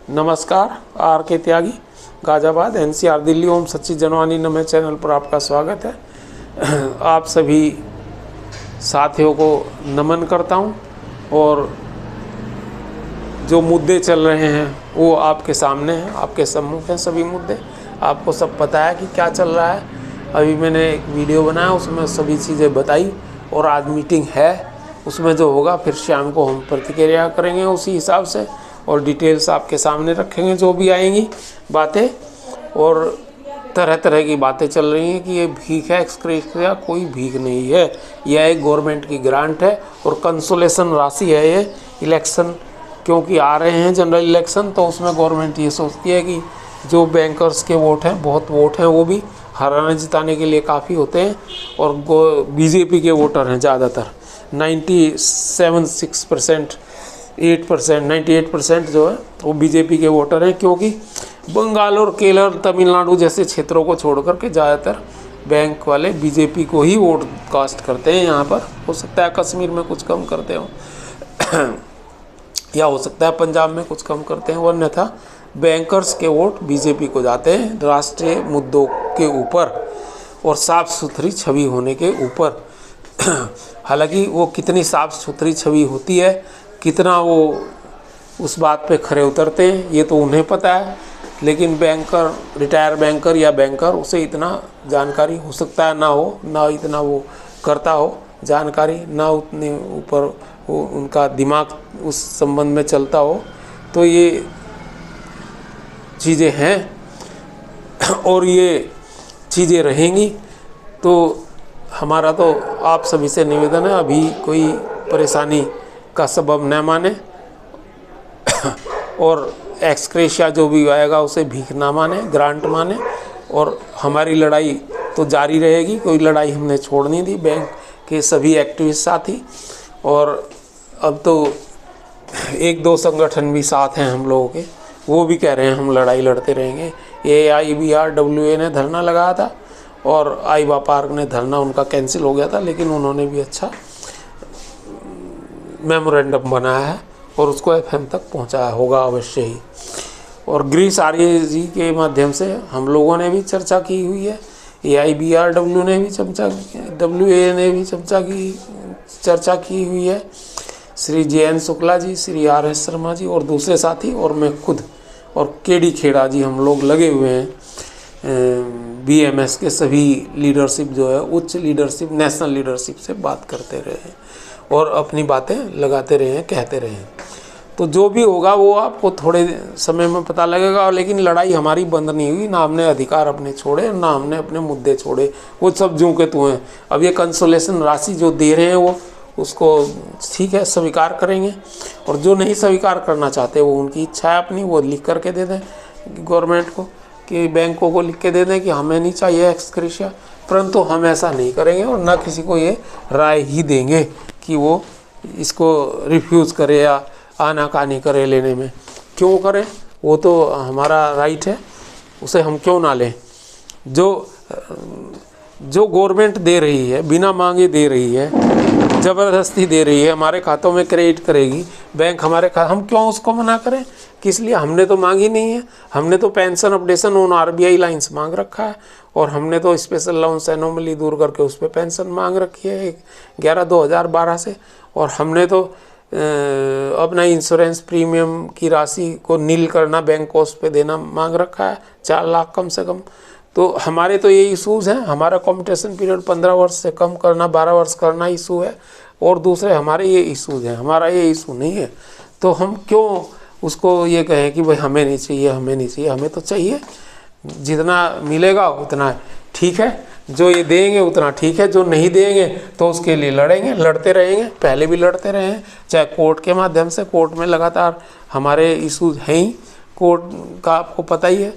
नमस्कार, आर के त्यागी गाज़ियाबाद एनसीआर दिल्ली। ओम सच्ची जनवानी नमे चैनल पर आपका स्वागत है। आप सभी साथियों को नमन करता हूं और जो मुद्दे चल रहे हैं वो आपके सामने हैं, आपके सम्मुख हैं। सभी मुद्दे आपको सब पता है कि क्या चल रहा है। अभी मैंने एक वीडियो बनाया, उसमें सभी चीज़ें बताई और आज मीटिंग है, उसमें जो होगा फिर शाम को हम प्रतिक्रिया करेंगे उसी हिसाब से और डिटेल्स आपके सामने रखेंगे जो भी आएंगी बातें। और तरह तरह की बातें चल रही हैं कि ये भीख है, एक्सक्रेशिया कोई भीख नहीं है, यह एक गवर्नमेंट की ग्रांट है और कंसोलेशन राशि है। ये इलेक्शन क्योंकि आ रहे हैं जनरल इलेक्शन, तो उसमें गवर्नमेंट ये सोचती है कि जो बैंकर्स के वोट हैं, बहुत वोट हैं, वो भी हराने जिताने के लिए काफ़ी होते हैं। और बीजेपी के वोटर हैं ज़्यादातर, 97-6%, 8%, 98% जो है वो बीजेपी के वोटर हैं, क्योंकि बंगाल और केरल, तमिलनाडु जैसे क्षेत्रों को छोड़ करके ज़्यादातर बैंक वाले बीजेपी को ही वोट कास्ट करते हैं। यहाँ पर हो सकता है कश्मीर में कुछ कम करते हो या हो सकता है पंजाब में कुछ कम करते हैं, अन्यथा बैंकर्स के वोट बीजेपी को जाते हैं राष्ट्रीय मुद्दों के ऊपर और साफ़ सुथरी छवि होने के ऊपर। हालांकि वो कितनी साफ़ सुथरी छवि होती है, कितना वो उस बात पे खरे उतरते हैं, ये तो उन्हें पता है। लेकिन बैंकर, रिटायर बैंकर या बैंकर, उसे इतना जानकारी हो सकता है ना हो, ना इतना वो करता हो जानकारी, ना उतने ऊपर वो उनका दिमाग उस संबंध में चलता हो। तो ये चीज़ें हैं और ये चीज़ें रहेंगी। तो हमारा तो आप सभी से निवेदन है, अभी कोई परेशानी का सबब न माने और एक्सक्रेशिया जो भी आएगा उसे भीख ना माने, ग्रांट माने। और हमारी लड़ाई तो जारी रहेगी, कोई लड़ाई हमने छोड़ नहीं दी, बैंक के सभी एक्टिविस्ट साथी। और अब तो एक दो संगठन भी साथ हैं हम लोगों के, वो भी कह रहे हैं हम लड़ाई लड़ते रहेंगे। AIBRWA ने धरना लगाया था और आईबा पार्क ने धरना उनका कैंसिल हो गया था, लेकिन उन्होंने भी अच्छा मेमोरेंडम बनाया है और उसको FM तक पहुंचाया होगा अवश्य ही। और ग्रीस आर्य जी के माध्यम से हम लोगों ने भी चर्चा की हुई है, AIBRW ने भी WA ने भी चर्चा की हुई है। श्री JN शुक्ला जी, श्री RS शर्मा जी और दूसरे साथी और मैं खुद और KD खेड़ा जी, हम लोग लगे हुए हैं BMS के सभी लीडरशिप जो है, उच्च लीडरशिप, नेशनल लीडरशिप से बात करते रहे हैं और अपनी बातें लगाते रहे हैं, कहते रहे हैं। तो जो भी होगा वो आपको थोड़े समय में पता लगेगा। लेकिन लड़ाई हमारी बंद नहीं हुई, ना हमने अधिकार अपने छोड़े, ना हमने अपने मुद्दे छोड़े, वो सब ज्यों के त्यों हैं। अब ये कंसोलेशन राशि जो दे रहे हैं वो उसको ठीक है स्वीकार करेंगे, और जो नहीं स्वीकार करना चाहते वो उनकी इच्छा है अपनी, वो लिख करके दे दें गवर्नमेंट को, कि बैंकों को लिख के दे दें कि हमें नहीं चाहिए एक्सक्रेशिया। परंतु हम ऐसा नहीं करेंगे और ना किसी को ये राय ही देंगे कि वो इसको रिफ्यूज़ करे या आनाकानी करे लेने में। क्यों करें, वो तो हमारा राइट है, उसे हम क्यों ना लें। जो गवर्नमेंट दे रही है, बिना मांगे दे रही है, ज़बरदस्ती दे रही है, हमारे खातों में क्रेडिट करेगी बैंक, हमारे हम क्यों उसको मना करें। किस लिए, हमने तो मांगी नहीं है। हमने तो pension updation on RBI lines मांग रखा है और हमने तो स्पेशल अलाउंस एनोमली दूर करके उस पर पेंशन मांग रखी है 11/2012 से। और हमने तो अपना इंश्योरेंस प्रीमियम की राशि को नील करना, बैंक को उस पर देना मांग रखा है, 4 लाख कम से कम। तो हमारे तो ये इशूज़ हैं। हमारा कॉम्पिटिशन पीरियड 15 वर्ष से कम करना, 12 वर्ष करना इशू है, और दूसरे हमारे ये इशूज़ हैं। हमारा ये इशू नहीं है, तो हम क्यों उसको ये कहें कि भाई हमें नहीं चाहिए, हमें नहीं चाहिए। हमें तो चाहिए, जितना मिलेगा उतना ठीक है, जो ये देंगे उतना ठीक है, जो नहीं देंगे तो उसके लिए लड़ेंगे, लड़ते रहेंगे। पहले भी लड़ते रहे हैं, चाहे कोर्ट के माध्यम से, कोर्ट में लगातार हमारे इशूज़ हैं ही, कोर्ट का आपको पता ही है,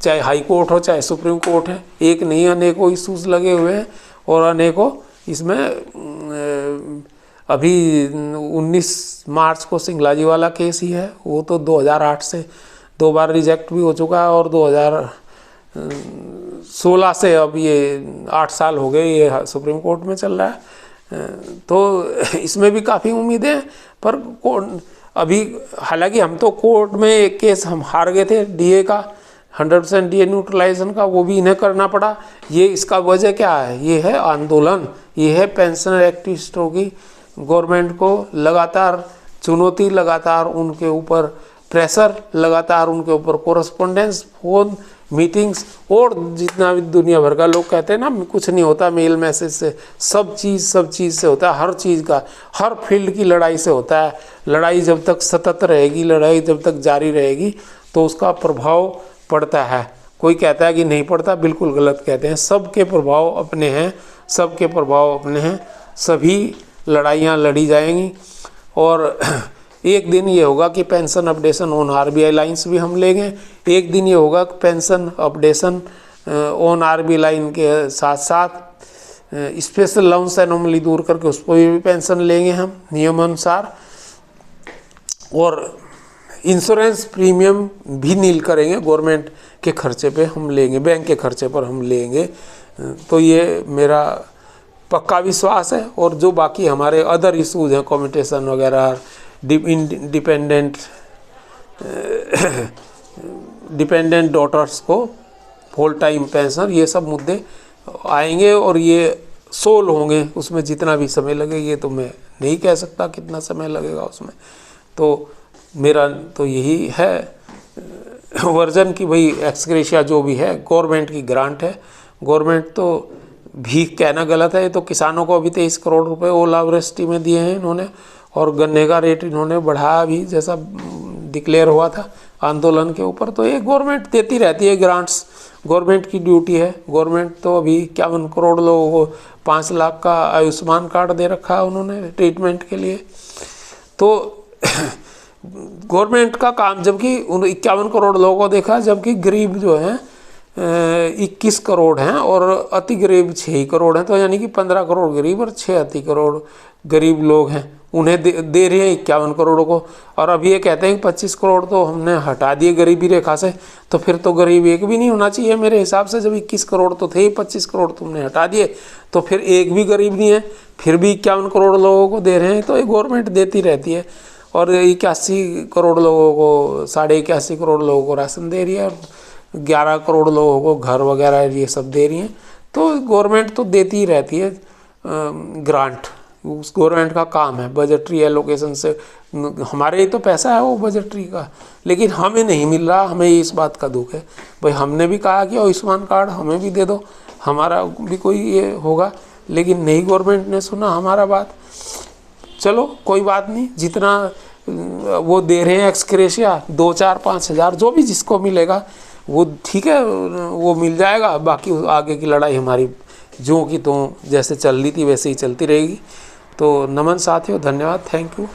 चाहे हाई कोर्ट हो चाहे सुप्रीम कोर्ट है, एक नहीं अनेकों इशूज़ लगे हुए हैं। और अनेकों इसमें अभी 19 मार्च को सिंगला जी वाला केस ही है, वो तो 2008 से 2 बार रिजेक्ट भी हो चुका है और 2016 से अब ये 8 साल हो गए ये सुप्रीम कोर्ट में चल रहा है। तो इसमें भी काफ़ी उम्मीदें हैं, पर अभी हालांकि हम तो कोर्ट में एक केस हम हार गए थे डीए का, 100% डीए न्यूट्रलाइजेशन का, वो भी इन्हें करना पड़ा। ये इसका वजह क्या है? ये है आंदोलन, ये है पेंशनर एक्टिविस्टों की गवर्नमेंट को लगातार चुनौती, लगातार उनके ऊपर प्रेशर, लगातार उनके ऊपर कोरस्पोंडेंस, फोन, मीटिंग्स, और जितना भी दुनिया भर का लोग कहते हैं ना कुछ नहीं होता मेल मैसेज से, सब चीज़ से होता है, हर चीज़ का, हर फील्ड की लड़ाई से होता है। लड़ाई जब तक सतत रहेगी, लड़ाई जब तक जारी रहेगी तो उसका प्रभाव पड़ता है। कोई कहता है कि नहीं पड़ता, बिल्कुल गलत कहते हैं। सबके प्रभाव अपने हैं, सबके प्रभाव अपने हैं, सभी लड़ाइयाँ लड़ी जाएंगी। और एक दिन ये होगा कि pension updation on RBI lines भी हम लेंगे, एक दिन ये होगा कि pension updation on RBI line के साथ साथ स्पेशल लाउंस एनोमली दूर करके उस पर भी पेंशन लेंगे हम नियमानुसार। और इंश्योरेंस प्रीमियम भी नील करेंगे, गवर्नमेंट के खर्चे पे हम लेंगे, बैंक के खर्चे पर हम लेंगे। तो ये मेरा पक्का विश्वास है। और जो बाकी हमारे अदर इशूज़ हैं, कम्यूटेशन वगैरह, डिपेंडेंट डॉटर्स को फुल टाइम पेंशन, ये सब मुद्दे आएंगे और ये सोल्व होंगे। उसमें जितना भी समय लगे, ये तो मैं नहीं कह सकता कितना समय लगेगा उसमें। तो मेरा तो यही है वर्जन कि भाई एक्सग्रेशिया जो भी है गवर्नमेंट की ग्रांट है। गवर्नमेंट तो भीख कहना गलत है, तो किसानों को अभी 23 करोड़ रुपए ओलावृष्टि में दिए हैं इन्होंने, और गन्ने का रेट इन्होंने बढ़ाया भी, जैसा डिक्लेयर हुआ था आंदोलन के ऊपर। तो ये गवर्नमेंट देती रहती है ग्रांट्स, गवर्नमेंट की ड्यूटी है। गवर्नमेंट तो अभी 51 करोड़ लोगों को 5 लाख का आयुष्मान कार्ड दे रखा है उन्होंने ट्रीटमेंट के लिए। तो गवर्नमेंट का काम, जबकि 51 करोड़ लोगों को देखा, जबकि गरीब जो हैं 21 करोड़ हैं और अति गरीब 6 करोड़ हैं। तो यानी कि 15 करोड़ गरीब और 6 अति करोड़ गरीब लोग हैं, उन्हें दे रहे हैं 51 करोड़ को। और अभी ये कहते हैं कि 25 करोड़ तो हमने हटा दिए गरीबी रेखा से। तो फिर तो गरीब एक भी नहीं होना चाहिए मेरे हिसाब से। जब 21 करोड़ तो थे, 25 करोड़ तुमने हटा दिए, तो फिर एक भी गरीब नहीं है, फिर भी 51 करोड़ लोगों को दे रहे हैं। तो ये गवर्नमेंट देती रहती है। और 81 करोड़ लोगों को, 81.5 करोड़ लोगों को राशन दे रही है, 11 करोड़ लोगों को घर वगैरह ये सब दे रही हैं। तो गवर्नमेंट तो देती ही रहती है ग्रांट, उस गवर्नमेंट का काम है। बजटरी एलोकेशन से हमारे ही तो पैसा है वो बजटरी का, लेकिन हमें नहीं मिल रहा। हमें इस बात का दुख है। भाई हमने भी कहा कि आयुष्मान कार्ड हमें भी दे दो, हमारा भी कोई ये होगा, लेकिन नहीं, गवर्नमेंट ने सुना हमारा बात। चलो कोई बात नहीं, जितना वो दे रहे हैं एक्सग्रेशिया 2, 4, 5 हज़ार जो भी जिसको मिलेगा वो ठीक है, वो मिल जाएगा। बाकी आगे की लड़ाई हमारी जो की तो जैसे चल रही थी वैसे ही चलती रहेगी। तो नमन साथियों, धन्यवाद, थैंक यू।